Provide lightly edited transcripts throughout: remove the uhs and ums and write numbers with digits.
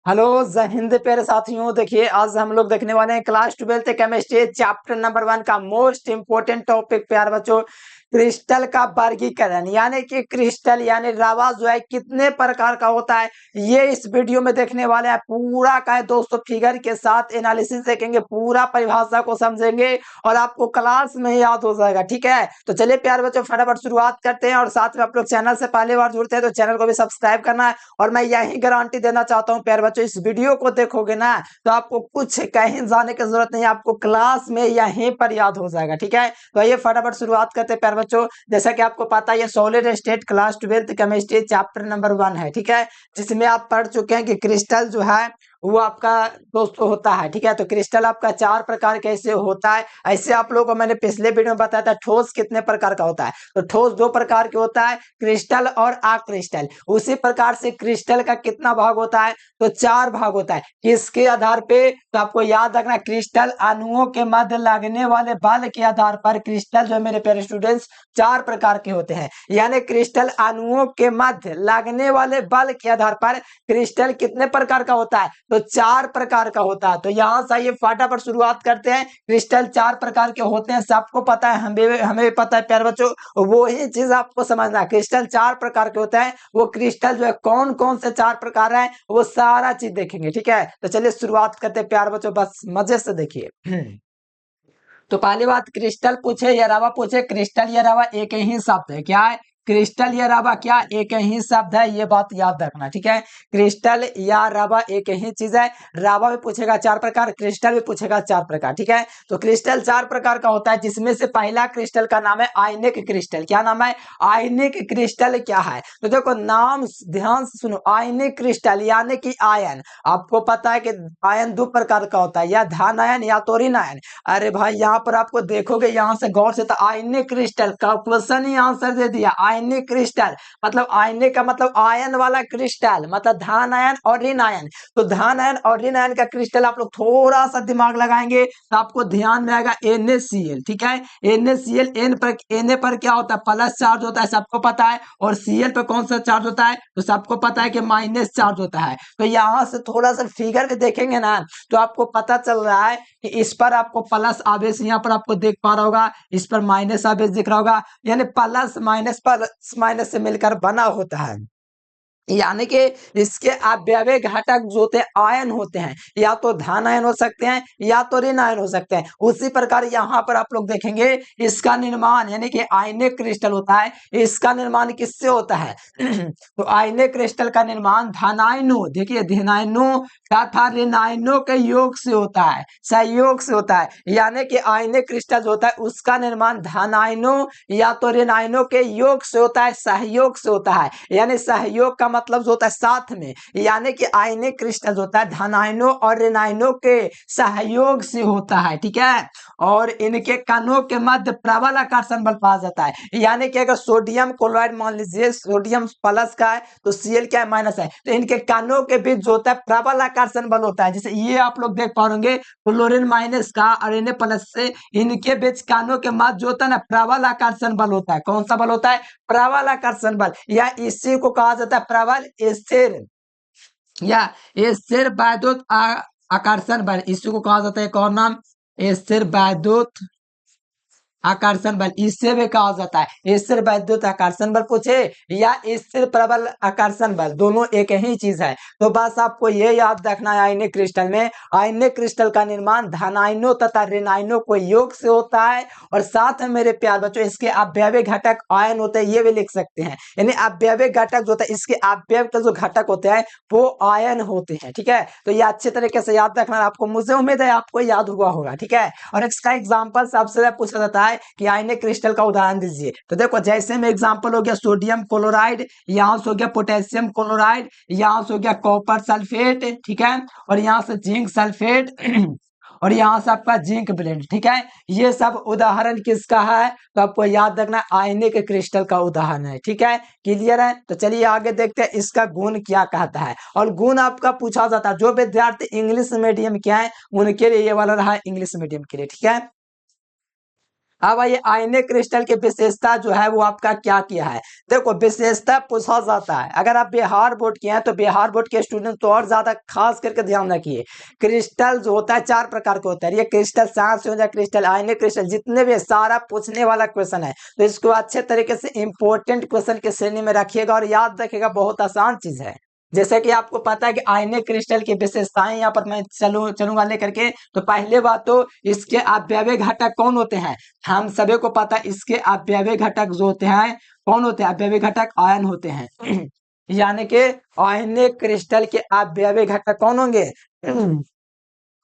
Hello जय हिंद प्यारे साथियों। देखिए आज हम लोग देखने वाले हैं class 12th chemistry chapter number 1 का मोस्ट इंपोर्टेंट टॉपिक प्यारे बच्चों, क्रिस्टल का वर्गीकरण। यानी कि क्रिस्टल यानी रावा जो है कितने प्रकार का होता है, ये इस वीडियो में देखने वाले हैं। पूरा का है दोस्तों, फिगर के साथ एनालिसिस देखेंगे, पूरा परिभाषा को समझेंगे और आपको क्लास में ही याद हो जाएगा। ठीक है, तो चलिए प्यारे बच्चों फटाफट शुरुआत करते हैं। और साथ में आप लोग चैनल से पहली बार जुड़ते हैं तो चैनल को भी सब्सक्राइब करना है। और मैं यही गारंटी देना चाहता हूं प्यारे बच्चों, इस वीडियो को देखोगे ना तो आपको कुछ कहीं जाने की जरूरत नहीं, आपको क्लास में यहीं पर याद हो जाएगा। ठीक है, तो आइए फटाफट शुरुआत करते हैं प्यारे बच्चों। जैसा कि आपको पता है ये solid state class 12th chemistry chapter number 1 है। ठीक है, जिसमें आप पढ़ चुके हैं कि क्रिस्टल जो है वो आपका दोस्तों होता है। ठीक है, तो क्रिस्टल आपका 4 प्रकार कैसे होता है, ऐसे आप लोगों को मैंने पिछले वीडियो में बताया था। ठोस कितने प्रकार का होता है, तो ठोस 2 प्रकार के होता है, क्रिस्टल और अक्रिस्टल। उसी प्रकार से क्रिस्टल का कितना भाग होता है, तो 4 भाग होता है। किसके आधार पे, तो आपको याद रखना क्रिस्टल अणुओं के मध्य लगने वाले बल के आधार पर क्रिस्टल जो है मेरे प्यारे स्टूडेंट्स 4 प्रकार के होते हैं। यानी क्रिस्टल अणुओं के मध्य लगने वाले बल के आधार पर क्रिस्टल कितने प्रकार का होता है, तो 4 प्रकार का होता है। तो यहां से ये फटाफट शुरुआत करते हैं। क्रिस्टल 4 प्रकार के होते हैं, सबको पता है, हमें पता है प्यारे बच्चों। वो ही चीज आपको समझना है, क्रिस्टल 4 प्रकार के होते हैं। वो क्रिस्टल जो है कौन कौन से 4 प्रकार है वो सारा चीज देखेंगे। ठीक है, तो चलिए शुरुआत करते हैं प्यारे बच्चों, बस मजे से देखिए। तो पहली बात, क्रिस्टल पूछे या रवा पूछे, क्रिस्टल या रवा एक ही शब्द है। क्या है, क्रिस्टल या रवा क्या एक ही शब्द है, ये बात याद रखना। ठीक है, क्रिस्टल या रवा एक ही चीज है। रवा भी पूछेगा 4 प्रकार, क्रिस्टल भी पूछेगा 4 प्रकार। ठीक है, तो क्रिस्टल 4 प्रकार का होता है, जिसमें से पहला क्रिस्टल का नाम है आयनिक क्रिस्टल। क्या नाम है, आयनिक क्रिस्टल क्या है, तो देखो नाम ध्यान से सुनो, आयनिक क्रिस्टल यानी कि आयन। आपको पता है कि आयन 2 प्रकार का होता है, या धन आयन या तो ऋण आयन। अरे भाई यहाँ पर आपको देखोगे यहाँ से गौर से, तो आयनिक क्रिस्टल का क्वेश्चन ही आंसर दे दिया। आयनिक क्रिस्टल मतलब आयनिक का मतलब आयन वाला क्रिस्टल, मतलब धन आयन और ऋण आयन। तो धन आयन और ऋण आयन का क्रिस्टल आप लोग थोड़ा सा दिमाग लगाएंगे तो आपको ध्यान में आएगा NaCl। ठीक है, NaCl Na पर क्या होता है, प्लस चार्ज होता है, सबको पता है। और Cl पर कौन सा चार्ज होता है, तो सबको पता है कि माइनस चार्ज होता है। तो यहाँ से थोड़ा सा फिगर में देखेंगे ना तो आपको पता चल रहा है कि इस पर आपको प्लस आवेश यहाँ पर आपको देख पा रहा होगा, इस पर माइनस आवेश दिख रहा होगा। यानी प्लस माइनस से मिलकर बना होता है। यानी कि इसके अवयवी घटक जो होते हैं आयन होते हैं, या तो धन आयन हो सकते हैं या तो ऋण आयन हो सकते हैं। उसी प्रकार यहाँ पर आप लोग देखेंगे इसका निर्माण यानी कि आयनिक क्रिस्टल होता है, इसका निर्माण किससे होता है तो आयनिक क्रिस्टल का निर्माण धनायनों, देखिए धनायनों तथा ऋणायनों के योग से होता है, सहयोग से होता है। यानी कि आयनिक क्रिस्टल जो होता है उसका निर्माण धनायनों या तो ऋणायनों के योग से होता है, सहयोग से होता है। यानी सहयोग का मतलब जो होता है साथ में, यानी कि आयनिक क्रिस्टल जो होता है धनायनों और ऋणायनों के सहयोग से होता है। ठीक है, और इनके कणों के मध्य प्रबल आकर्षण बल पाया जाता है। यानी कि अगर सोडियम क्लोराइड मान लीजिए, सोडियम प्लस का है तो Cl क्या है, माइनस है, तो इनके कणों के बीच जो होता है प्रबल आकर्षण बल होता है। जैसे ये आप लोग देख पाओगे क्लोरीन माइनस का और Na प्लस से इनके बीच कणों के मध्य जो होता है ना प्रबल आकर्षण बल होता है। कौन सा बल होता है, प्रबल आकर्षण बल, या इसी को कहा जाता है प्रबल स्थिर या स्थिर वैद्युत आकर्षण बल। इसी को कहा जाता है कौन नाम, स्थिर वैद्युत आकर्षण बल, इससे भी कहा जाता है स्थिर वैद्युत आकर्षण बल पूछे या स्थिर प्रबल आकर्षण बल, दोनों एक ही चीज है। तो बस आपको ये याद रखना है, आयनिक क्रिस्टल में आयनिक क्रिस्टल का निर्माण धनायनों तथा ऋणायनों को योग से होता है। और साथ में मेरे प्यार बच्चों इसके अवयवी घटक आयन होते हैं, ये भी लिख सकते हैं। यानी अवयवी घटक जो होता है, इसके अवयव के जो घटक होते हैं वो आयन होते हैं। ठीक है, तो ये अच्छे तरीके से याद रखना, आपको मुझे उम्मीद है आपको याद हुआ होगा। ठीक है, और इसका एग्जाम्पल सबसे पूछा जाता है कि आयनिक क्रिस्टल का उदाहरण दीजिए। तो देखो जैसे में एग्जांपल हो गया सोडियम क्लोराइड, यहां से हो गया पोटेशियम क्लोराइड, यहां से हो गया कॉपर सल्फेट। ठीक है, और यहां से जिंक सल्फेट और यहां से आपका जिंक ब्लेंड। ठीक है, ये सब उदाहरण किसका है, तो आपको याद रखना आयनिक क्रिस्टल का उदाहरण है। ठीक है, क्लियर है, तो चलिए आगे देखते हैं इसका गुण क्या कहता है। और गुण आपका पूछा जाता है, जो विद्यार्थी इंग्लिश मीडियम के हैं उनके लिए ये वाला रहा इंग्लिश मीडियम के लिए। ठीक है, अब ये आयनिक क्रिस्टल की विशेषता जो है वो आपका क्या किया है। देखो विशेषता पूछा जाता है, अगर आप बिहार बोर्ड के हैं तो बिहार बोर्ड के स्टूडेंट तो और ज्यादा खास करके ध्यान रखिए। क्रिस्टल जो होता है 4 प्रकार के होता है, ये क्रिस्टल सांस हो जाए, क्रिस्टल आयनिक क्रिस्टल, जितने भी सारा पूछने वाला क्वेश्चन है, तो इसको अच्छे तरीके से इंपॉर्टेंट क्वेश्चन की श्रेणी में रखिएगा और याद रखिएगा, बहुत आसान चीज है। जैसे कि आपको पता है कि आयनिक क्रिस्टल की विशेषताएं यहाँ पर मैं चलूंगा लेकर के। तो पहले बात तो इसके अपव्यय घटक कौन होते हैं, हम सभी को पता है इसके अपव्यय घटक जो होते हैं कौन होते हैं, अपव्यय घटक आयन होते हैं। यानी कि आयनिक क्रिस्टल के अपव्यय घटक कौन होंगे।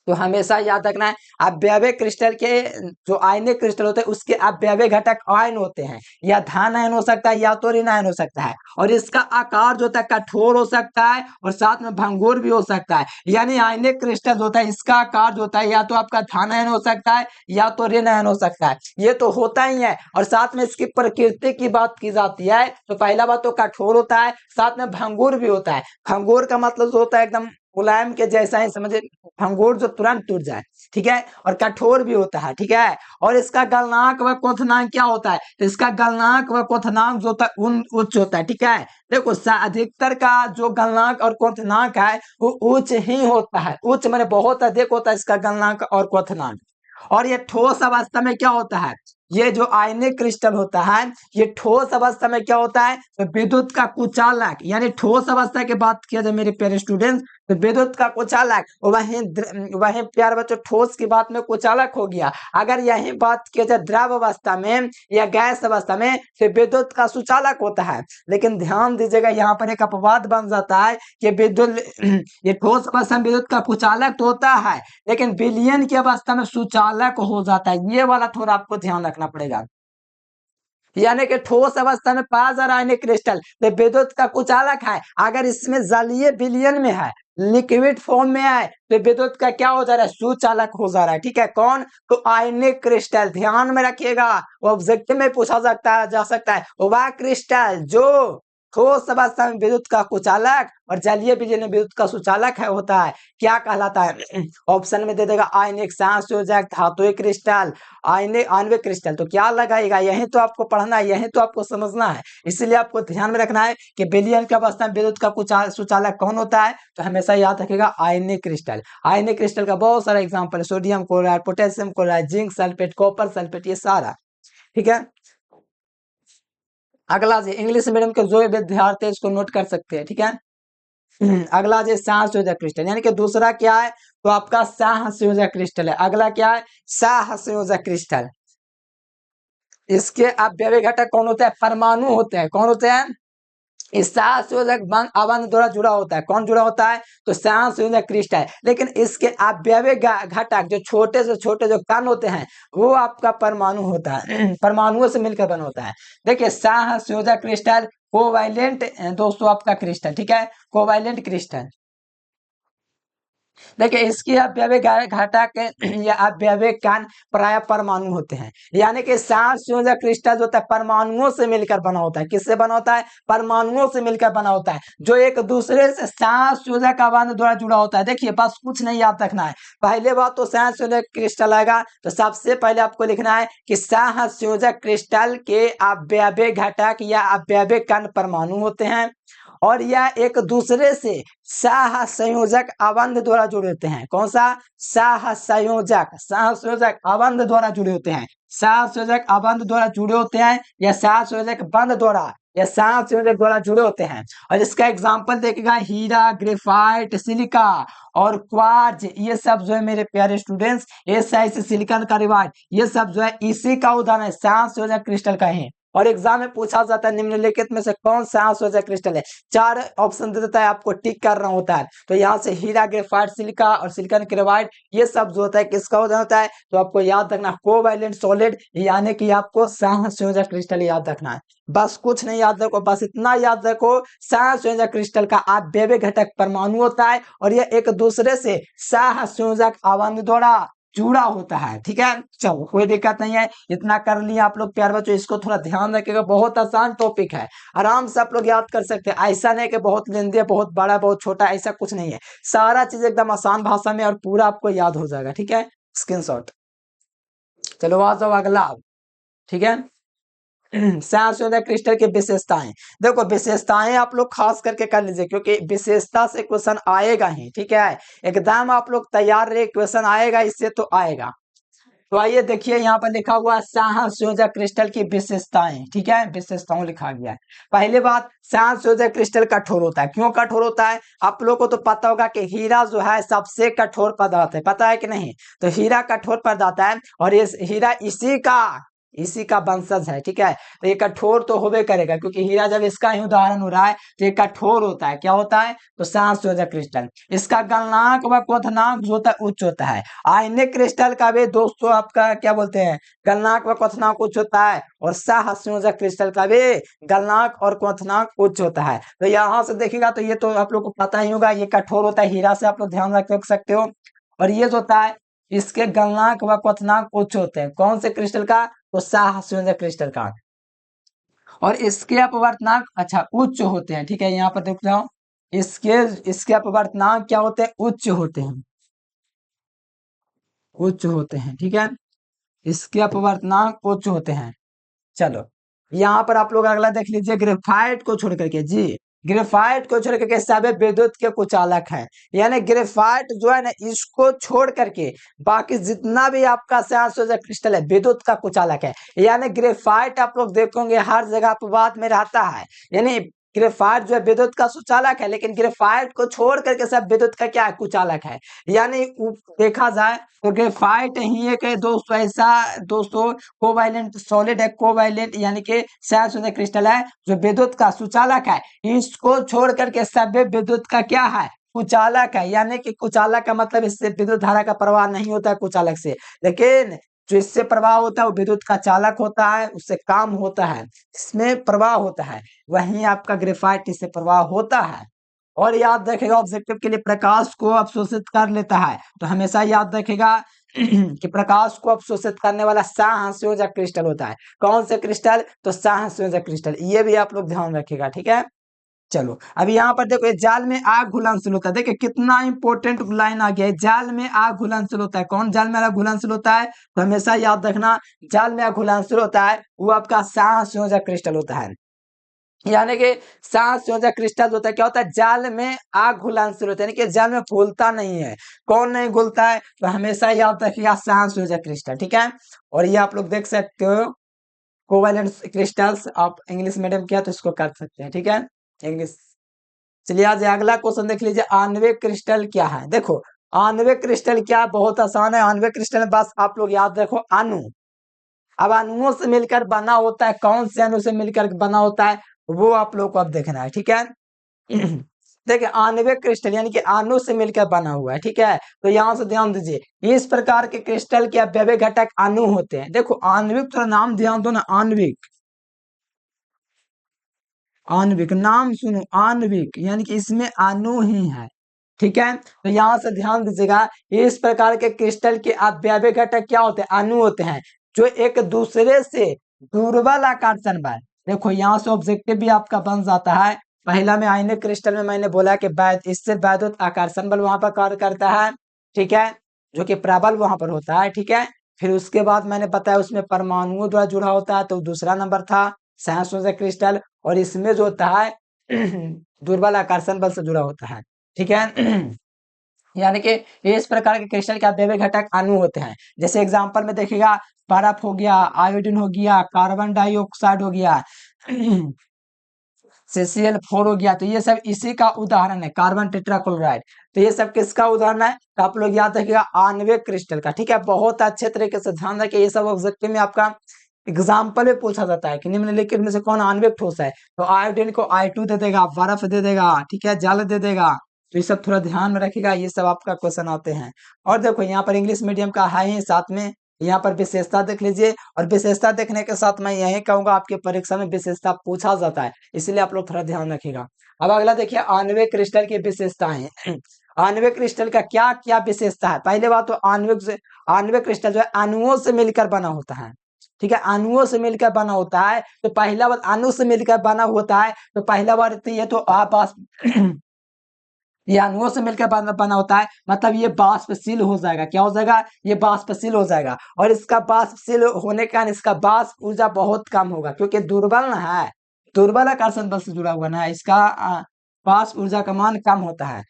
तो हमेशा याद रखना है, अपव्यय क्रिस्टल के जो आयनिक क्रिस्टल होते हैं उसके अपव्यय घटक आयन होते हैं, या धन आयन हो सकता है या तो ऋण आयन हो सकता है, और इसका आकार जो होता है कठोर हो सकता है और साथ में भंगुर भी हो सकता है। यानी आयनिक क्रिस्टल होता है इसका आकार जो होता है या तो आपका धन आयन हो सकता है या तो ऋण आयन हो सकता है, ये तो होता ही है। और साथ में इसकी प्रकृति की बात की जाती है तो पहला बात तो कठोर होता है, साथ में भंगुर भी होता है। भंगुर का मतलब जो होता है एकदम मुलायम के जैसा ही समझे, भंगुर जो तुरंत टूट जाए, ठीक है। और कठोर भी होता है, ठीक है। और इसका गलनांक व क्वथनांक क्या होता है, तो इसका गलनांक व क्वथनांक जो होता है उच्च होता है, ठीक है। देखो अधिकतर का जो गलनांक और क्वथनांक है वो उच्च ही होता है, उच्च माने बहुत अधिक होता है इसका गलनांक और क्वथनांक। और ये ठोस अवस्था में क्या होता है, ये जो आयनिक क्रिस्टल होता है ये ठोस अवस्था में क्या होता है, तो विद्युत का कुचालक, यानी ठोस अवस्था की बात किया जाए मेरे प्यारे स्टूडेंट्स, तो विद्युत का कुचालक, वहीं प्यारे बच्चों ठोस की बात में कुचालक हो गया। अगर यही बात किया जाए द्रव अवस्था में या गैस अवस्था में तो विद्युत का सुचालक होता है। लेकिन ध्यान दीजिएगा यहाँ पर एक अपवाद बन जाता है कि विद्युत ये ठोस अवस्था में विद्युत का कुचालक तो होता है लेकिन विलयन की अवस्था में सुचालक हो जाता है, ये वाला थोड़ा आपको ध्यान रखना पड़ेगा। यानी कि ठोस अवस्था में पाया जा रहा है क्रिस्टल तो विद्युत का कुचालक है, अगर इसमें जलीय विलयन में है, लिक्विड फॉर्म में है तो विद्युत का क्या हो जा रहा है, सुचालक हो जा रहा है, ठीक है। कौन, तो आयनिक क्रिस्टल, ध्यान में रखिएगा, ऑब्जेक्टिव में पूछा जा सकता है वह क्रिस्टल जो ठोस अवस्था में विद्युत का कुचालक और जलीय विलयन में विद्युत का सुचालक है होता है, क्या कहलाता है। ऑप्शन में दे देगा आयनिक संयोजक, धात्विक क्रिस्टल, आणविक क्रिस्टल, तो क्या लगाएगा, यही तो आपको पढ़ना है, यही तो आपको समझना है। इसलिए आपको ध्यान में रखना है कि विलयन की अवस्था में विद्युत का सुचालक कौन होता है, तो हमेशा याद रखेगा आयनिक क्रिस्टल। आयनिक क्रिस्टल का बहुत सारा एग्जाम्पल है, sodium chloride, potassium chloride, zinc sulphate, copper sulphate, ये सारा, ठीक है। अगला जी इंग्लिश मीडियम के जो विद्यार्थी इसको नोट कर सकते हैं, ठीक है। अगला जी सहसंयोजक क्रिस्टल, यानी कि दूसरा क्या है, तो आपका सहसंयोजक क्रिस्टल है। अगला क्या है, सहसंयोजक क्रिस्टल। इसके अपव्यय घटक कौन होते हैं, परमाणु होते हैं, कौन होते हैं, इस सहसंयोजक अबंध द्वारा जुड़ा होता है, कौन जुड़ा होता है, तो सहसंयोजक क्रिस्टल। लेकिन इसके अपव्यय घटक जो छोटे से छोटे जो कण होते हैं वो आपका परमाणु होता है, परमाणुओं से मिलकर बना होता है। देखिए सहसंयोजक क्रिस्टल कोवैलेंट दोस्तों आपका क्रिस्टल, ठीक है, कोवैलेंट क्रिस्टल। देखिए इसकी अपव्यय घटक या अपव्यय कण प्राय परमाणु होते हैं, यानी कि सहसंयोजक क्रिस्टल जो होता है परमाणुओं से मिलकर बना होता है, किससे बना होता है, परमाणुओं से मिलकर बना होता है, जो एक दूसरे से सहसंयोजक अबंध द्वारा जुड़ा होता है। देखिए बस कुछ नहीं याद रखना है, पहले बात तो सहसंयोजक क्रिस्टल आएगा तो सबसे पहले आपको लिखना है कि सहसंयोजक क्रिस्टल के अपव्यय घटक या अपव्यय कण परमाणु होते हैं और यह एक दूसरे से सहसंयोजक अबंध द्वारा जुड़े होते हैं। कौन सा, सहसंयोजक अबंध द्वारा जुड़े होते हैं, सहसंयोजक अबंध द्वारा जुड़े होते हैं या सहसंयोजक बंध द्वारा या सहसंयोजक द्वारा जुड़े होते हैं। और इसका एग्जांपल देखिएगा हीरा, ग्रेफाइट, सिलिका और क्वार्ज, ये सब जो है मेरे प्यारे स्टूडेंट्स, ये साइज सिलिकॉन कार्बाइड, ये सब जो है इसी का उदाहरण है, सहसंयोजक क्रिस्टल का है। और एग्जाम में पूछा जाता है निम्नलिखित में से कौन सहसंयोजक क्रिस्टल है, 4 ऑप्शन दे देता है, आपको टिक करना होता है। तो यहाँ से हीरा, ग्रेफाइट, सिलिका और सिलिकॉन कार्बाइड ये सब जो होता है किसका उदाहरण होता है, तो आपको याद रखना कोवैलेंट सॉलिड, यानी कि आपको सहसंयोजक क्रिस्टल याद रखना है। बस कुछ नहीं याद रखो, बस इतना याद रखो, सहसंयोजक क्रिस्टल का अपव्यय घटक परमाणु होता है और यह एक दूसरे से सहसंयोजक अबंध द्वारा जुड़ा होता है, ठीक है। चलो कोई दिक्कत नहीं है, इतना कर लिया आप लोग प्यार बच्चों, इसको थोड़ा ध्यान रखिएगा, बहुत आसान टॉपिक है, आराम से आप लोग याद कर सकते हैं। ऐसा नहीं कि बहुत लेंदी है, बहुत बड़ा, बहुत छोटा, ऐसा कुछ नहीं है, सारा चीज एकदम आसान भाषा में और पूरा आपको याद हो जाएगा, ठीक है। स्क्रीनशॉट, चलो आ जाओ अगला। ठीक है। संयोजक क्रिस्टल की विशेषताएं, देखो विशेषताएं आप लोग खास करके कर लीजिए, क्योंकि विशेषता से क्वेश्चन आएगा ही, ठीक है। एकदम आप लोग तैयार रहे, क्वेश्चन आएगा इससे तो आएगा। तो आइए देखिए, यहाँ पर लिखा हुआ संयोजक क्रिस्टल की विशेषताएं, ठीक है, विशेषताओं लिखा गया है। पहली बात, संयोजक क्रिस्टल कठोर होता है। क्यों कठोर होता है? आप लोगों को तो पता होगा कि हीरा जो है सबसे कठोर पदार्थ है, पता है कि नहीं? तो हीरा कठोर पदार्थ है, और ये हीरा इसी का वंशज है, ठीक है। तो ये कठोर तो होबे करेगा, क्योंकि हीरा जब इसका ही उदाहरण हो रहा है तो ये कठोर होता है। क्या होता है? तो संयोजक क्रिस्टल। इसका गलनांक व क्वथनांक जो होता है उच्च होता है। आयनिक क्रिस्टल का भी दोस्तों आपका क्या बोलते हैं, गलनांक व क्वथनांक उच्च होता है, और सहसंयोजक क्रिस्टल का भी गलनांक और क्वथनांक उच्च होता है। तो यहाँ से देखिएगा तो ये तो आप लोग को पता ही होगा, ये कठोर होता है, हीरा से आप लोग ध्यान रख सकते हो। और ये जो होता है इसके गलनांक व क्वथनांक उच्च होते हैं। कौन से क्रिस्टल का? तो सहसंयोजक क्रिस्टल का। और इसके अपवर्तनांक अच्छा उच्च होते हैं, ठीक है। यहाँ पर देख रहा हूँ, इसके इसके अपवर्तनांक क्या होते हैं? उच्च होते हैं, उच्च होते हैं, ठीक है। इसके अपवर्तनांक उच्च होते हैं। चलो, यहाँ पर आप लोग अगला देख लीजिए, ग्रेफाइट को छोड़ करके जी, ग्रेफाइट को छोड़ करके सभी विद्युत के कुचालक है। यानी ग्रेफाइट जो है ना, इसको छोड़ करके बाकी जितना भी आपका संयोजक क्रिस्टल है विद्युत का कुचालक है। यानी ग्रेफाइट आप लोग देखोगे हर जगह अपवाद में रहता है। यानी ग्रेफाइट जो है विद्युत का सुचालक है, लेकिन ग्रेफाइट को छोड़ करके सब विद्युत का क्या है? कुचालक है। यानी देखा जाए तो ग्रेफाइट ही एक है दोस्तों ऐसा दोस्तों कोवैलेंट सॉलिड है, कोवैलेंट यानी कि संयोजक क्रिस्टल है जो विद्युत का सुचालक है। इसको छोड़ करके सभी विद्युत का क्या है? कुचालक है। यानी कि कुचालक का मतलब इससे विद्युत धारा का प्रवाह नहीं होता है कुचालक से, लेकिन जो इससे प्रवाह होता है वो विद्युत का चालक होता है, उससे काम होता है, इसमें प्रवाह होता है। वहीं आपका ग्रेफाइट इससे प्रवाह होता है। और याद रखेगा ऑब्जेक्टिव के लिए प्रकाश को अवशोषित कर लेता है। तो हमेशा याद रखेगा कि प्रकाश को अवशोषित करने वाला सहसंयोजक क्रिस्टल होता है। कौन से क्रिस्टल? तो सहसंयोजक क्रिस्टल। ये भी आप लोग ध्यान रखिएगा, ठीक है। चलो, अभी यहाँ पर देखो, ये जाल में आग घुलनशील होता है। देखिए कितना इंपॉर्टेंट लाइन आ गया है, जाल में आग घुलनशील होता है। कौन जाल में आग घुलनशील होता है? तो हमेशा याद रखना, जाल में आग घुलनशील होता है वो आपका सहसंयोजक क्रिस्टल होता है। यानी कि सहसंयोजक क्रिस्टल होता है, क्या होता है? जाल में आग घुलनशील होता है, यानी कि जाल में घुलता नहीं है। कौन नहीं घुलता है? तो हमेशा याद रखिएगा सहसंयोजक क्रिस्टल, ठीक है। और ये आप लोग देख सकते हो कोवैलेंट क्रिस्टल्स, आप इंग्लिश मीडियम किया तो इसको कर सकते हैं, ठीक है, इंग्लिश। चलिए आज अगला क्वेश्चन देख लीजिए, आणविक क्रिस्टल क्या है? देखो आणविक क्रिस्टल क्या, बहुत आसान है। आणविक क्रिस्टल में बस आप लोग याद रखो अणु। अब अणुओं से मिलकर बना होता है, कौन से अणु से मिलकर बना होता है वो आप लोग को अब देखना है, ठीक है। देखिए आणविक क्रिस्टल यानी कि अणु से मिलकर बना हुआ है, ठीक है। तो यहाँ से ध्यान दीजिए, इस प्रकार के क्रिस्टल के अवयवी घटक अणु होते हैं। देखो आणविक, थोड़ा नाम ध्यान दो ना, आणविक, आणविक नाम सुनो, आणविक यानी कि इसमें अणु ही है, ठीक है। तो यहाँ से ध्यान दीजिएगा, इस प्रकार के क्रिस्टल के अवयवी घटक क्या होते हैं? अणु होते हैं, जो एक दूसरे से दुर्बल आकर्षण बल। देखो यहाँ से ऑब्जेक्टिव भी आपका बन जाता है। पहला में आयनिक क्रिस्टल में मैंने बोला कि इससे वैद्युत आकर्षण बल वहां पर कार्य करता है, ठीक है, जो कि प्रबल वहां पर होता है, ठीक है। फिर उसके बाद मैंने बताया उसमें परमाणुओं द्वारा जुड़ा होता है, तो दूसरा नंबर था संयोजक क्रिस्टल। और इसमें जो होता है दुर्बल आकर्षण बल से जुड़ा होता है, ठीक है। यानी कि इस प्रकार के क्रिस्टल के अवयवी घटक अणु होते हैं। जैसे एग्जांपल में देखिएगा, बर्फ हो गया, आयोडीन हो गया, कार्बन डाइऑक्साइड हो गया, CCl4 हो गया। तो ये सब इसी का उदाहरण है, कार्बन टेट्राक्लोराइड। तो ये सब किसका उदाहरण है? तो आप लोग याद रखिएगा आणविक क्रिस्टल का, ठीक है। बहुत अच्छे तरीके से ध्यान रखिए, ये सब ऑब्जेक्टिव में आपका एग्जाम्पल में पूछा जाता है कि निम्नलिखित में से कौन आणविक ठोस है? तो आयोडीन को I2 दे देगा, बर्फ दे देगा, ठीक है, जल दे देगा। तो ये सब थोड़ा ध्यान में रखिएगा, ये सब आपका क्वेश्चन आते हैं। और देखो यहाँ पर इंग्लिश मीडियम का है ही, साथ में यहाँ पर विशेषता देख लीजिए। और विशेषता देखने के साथ मैं यही कहूंगा आपके परीक्षा में विशेषता पूछा जाता है, इसलिए आप लोग थोड़ा ध्यान रखिएगा। अब अगला देखिए, आणविक क्रिस्टल की विशेषताएं। आणविक क्रिस्टल का क्या क्या विशेषता है? पहले बात तो आणविक क्रिस्टल जो है अणुओं से मिलकर बना होता है, ठीक है, अणुओं से मिलकर बना होता है। तो पहला बार अणु से मिलकर बना होता है, तो पहला बार तो ये तो आप ये अणुओं से मिलकर बना होता है, मतलब ये बाष्पशील हो जाएगा। क्या हो जाएगा? ये बाष्पशील हो जाएगा। और इसका बाष्पशील होने के कारण इसका बाष्प ऊर्जा बहुत कम होगा, क्योंकि दुर्बल ना है, दुर्बल आकर्षण बल से जुड़ा हुआ ना है, इसका बाष्प ऊर्जा का मान कम होता है।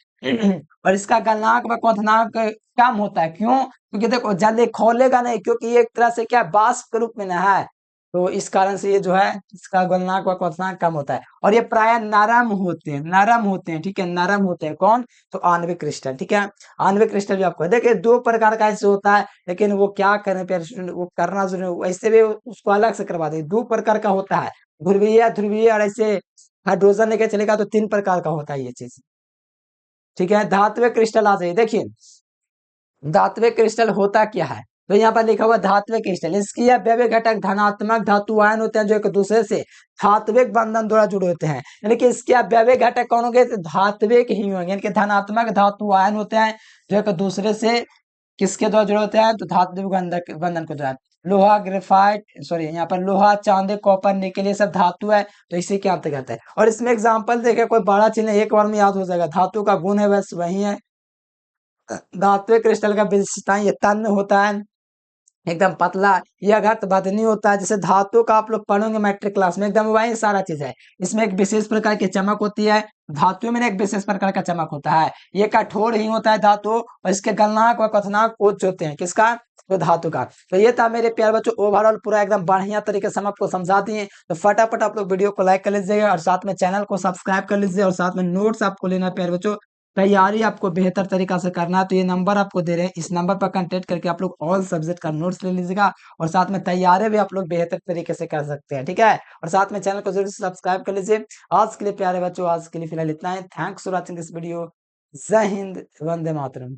और इसका गलनांक व क्वथनांक कम होता है। क्यों? क्योंकि देखो जल्दी खोलेगा नहीं, क्योंकि ये एक तरह से क्या बाष्प के रूप में ना है, तो इस कारण से ये जो है इसका गलनांक व क्वथनांक कम होता है। और ये प्राय नरम होते हैं, नरम होते हैं, ठीक है, नरम होते हैं। कौन? तो आणविक क्रिस्टल, ठीक है। आणविक क्रिस्टल भी आपको देखिए दो प्रकार का ऐसे होता है, लेकिन वो क्या करें प्यारे स्टूडेंट, वो करना जरूरी है, वैसे भी उसको अलग से करवा दें। दो प्रकार का होता है, ध्रुवीय ध्रुवीय, और ऐसे हाइड्रोजन लेके चलेगा तो तीन प्रकार का होता है ये चीज, ठीक है। धात्विक क्रिस्टल आ जाइए, देखिए धात्विक क्रिस्टल होता क्या है, तो यहाँ पर लिखा हुआ धात्विक क्रिस्टल, इसकी अवयवी घटक धनात्मक धातु आयन होते हैं जो एक दूसरे से धात्विक बंधन द्वारा जुड़े होते हैं। यानी कि इसके अवयवी घटक कौन होंगे? तो धात्विक ही होंगे, यानी कि धनात्मक धातु आयन होते हैं जो एक दूसरे से किसके द्वारा जुड़े होते हैं? तो धात्विक बंधन के द्वारा। लोहा, ग्रेफाइट, सॉरी यहाँ पर लोहा, चांदी, कॉपर, निकल, ये सब धातु है, तो इसी के अंतर्गत है। और इसमें एग्जाम्पल देखे, कोई बड़ा चीज नहीं, एक बार में याद हो जाएगा। धातु का गुण है बस वही है। धात्विक क्रिस्टल का विशेषता ये तन्य होता है, एकदम पतला, यह घट बदनी होता है। जैसे धातु का आप लोग पढ़ोगे मैट्रिक क्लास में, एकदम वही सारा चीज है। इसमें एक विशेष प्रकार की चमक होती है, धातु में एक विशेष प्रकार का चमक होता है। ये कठोर ही होता है धातु, और इसके गलनांक व क्वथनांक उच्च होते हैं। किसका? तो धातु का। तो ये था मेरे प्यारे बच्चों ओवरऑल पूरा एकदम बढ़िया तरीके से हम आपको समझा दिए। तो फटाफट आप लोग वीडियो को लाइक कर लीजिएगा, और साथ में चैनल को सब्सक्राइब कर लीजिए, और साथ में नोट्स आपको लेना है प्यारे बच्चों, तैयारी आपको बेहतर तरीका से करना है, तो ये नंबर आपको दे रहे हैं, इस नंबर पर कांटेक्ट करके आप लोग ऑल सब्जेक्ट का नोट्स ले लीजिएगा, और साथ में तैयारी भी आप लोग बेहतर तरीके से कर सकते हैं, ठीक है। और साथ में चैनल को जरूर सब्सक्राइब कर लीजिए। आज के लिए प्यारे बच्चों, आज के लिए फिलहाल इतना है। Thanks for watching this video. जय हिंद, वंदे मातरम।